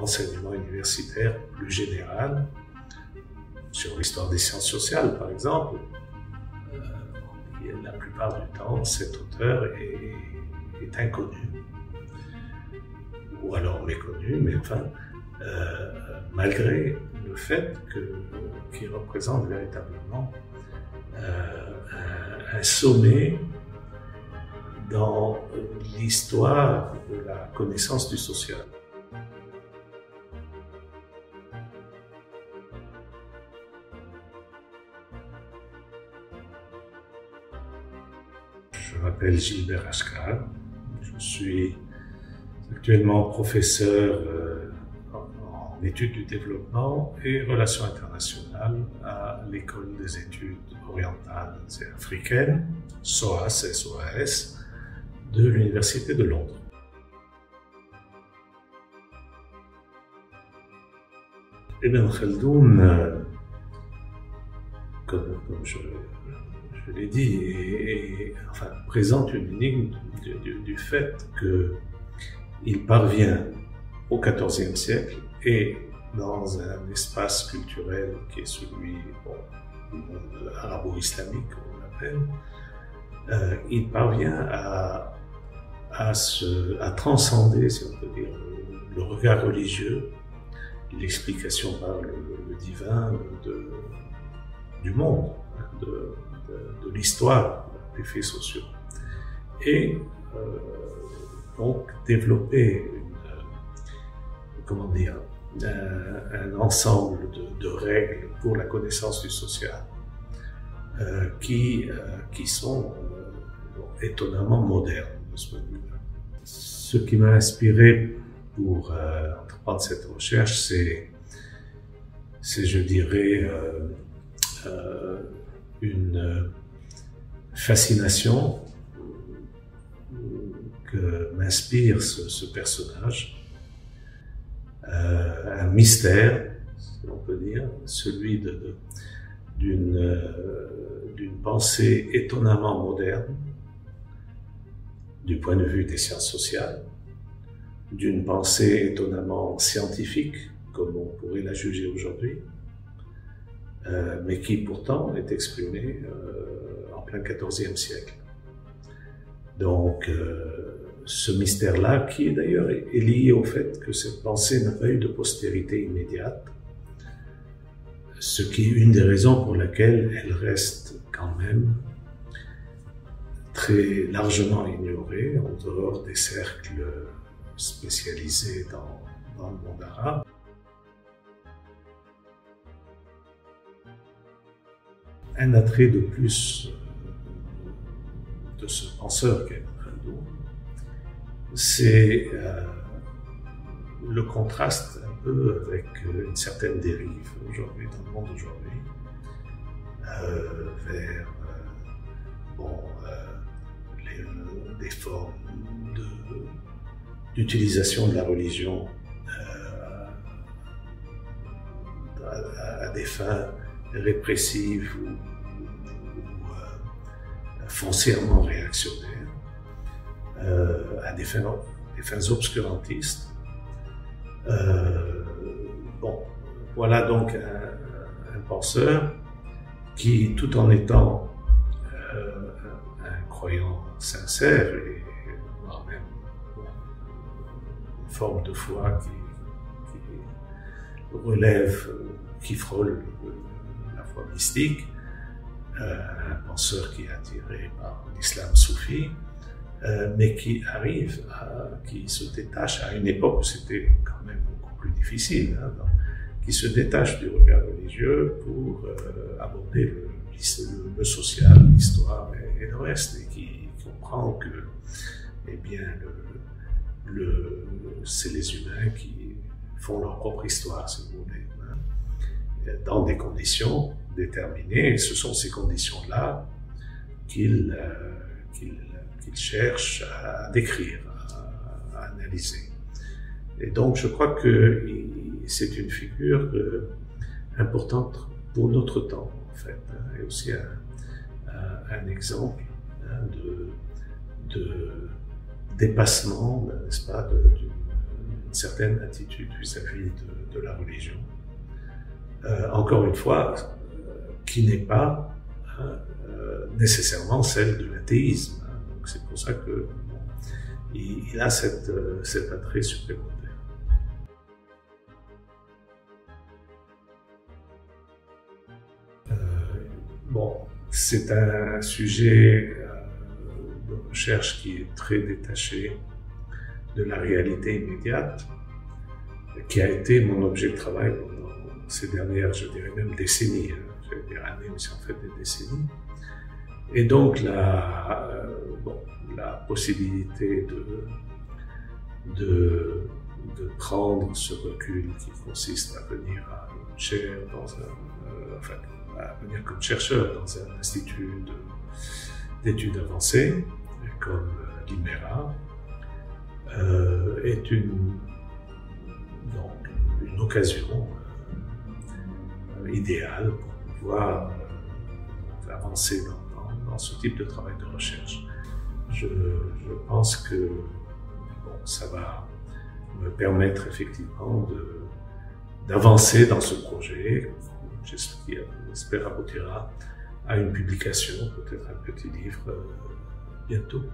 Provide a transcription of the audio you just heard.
l'enseignement universitaire plus général, sur l'histoire des sciences sociales par exemple, la plupart du temps, cet auteur est inconnu, ou alors méconnu, mais enfin, malgré le fait qu'il représente véritablement un sommet dans l'histoire de la connaissance du social. Je m'appelle Gilbert Achkar, je suis actuellement professeur en études du développement et relations internationales à l'École des études orientales et africaines, SOAS, SOAS, de l'Université de Londres. Ibn Khaldoun, comme je l'ai dit, enfin, présente une énigme du fait qu'il parvient au XIVe siècle et dans un espace culturel qui est celui du monde arabo-islamique, on l'appelle, il parvient à transcender, si on peut dire, le regard religieux, l'explication par le divin du monde, de l'histoire des faits sociaux. Et donc développer un ensemble de règles pour la connaissance du social qui sont étonnamment modernes de ce point de vue-là. Ce qui m'a inspiré pour entreprendre cette recherche, c'est je dirais, une fascination que m'inspire ce personnage, un mystère, si on peut dire, celui d'une pensée étonnamment moderne du point de vue des sciences sociales, d'une pensée étonnamment scientifique, comme on pourrait la juger aujourd'hui, mais qui pourtant est exprimée en plein XIVe siècle. Donc, ce mystère-là, qui d'ailleurs est lié au fait que cette pensée n'a pas eu de postérité immédiate, ce qui est une des raisons pour laquelle elle reste quand même très largement ignorée en dehors des cercles spécialisés dans le monde arabe. Un attrait de plus de ce penseur qu'est Ibn Khaldoun, c'est le contraste un peu avec une certaine dérive aujourd'hui, dans le monde d'aujourd'hui, vers des formes d'utilisation de la religion à des fins répressives ou foncièrement réactionnaires, à des fins obscurantistes. Voilà donc un penseur qui, tout en étant un croyant sincère et voire même une forme de foi qui relève, qui frôle la foi mystique, un penseur qui est attiré par l'islam soufi, mais qui se détache à une époque où c'était quand même beaucoup plus difficile, qui se détache du regard religieux pour aborder le social, l'histoire et le reste, et qui comprend que, eh bien, c'est les humains qui font leur propre histoire, si vous voulez, dans des conditions déterminées, et ce sont ces conditions-là qu'il cherche à décrire, à analyser. Et donc, je crois que c'est une figure importante pour notre temps, en fait, et aussi un exemple de dépassement, n'est-ce pas, d'une une certaine attitude vis-à-vis de la religion. Encore une fois, qui n'est pas nécessairement celle de l'athéisme. Donc c'est pour ça que il a cet attrait supplémentaire. Bon, c'est un sujet de recherche qui est très détaché de la réalité immédiate, qui a été mon objet de travail pendant ces dernières, je dirais même décennies, je vais dire années, mais c'est en fait des décennies. Et donc la possibilité de prendre ce recul qui consiste à venir à une chaire à venir comme chercheur dans un institut d'études avancées, comme l'IMERA, est une occasion idéale pour pouvoir avancer dans ce type de travail de recherche. Je pense que ça va me permettre effectivement d'avancer dans ce projet. J'espère aboutira à une publication, peut-être un petit livre bientôt.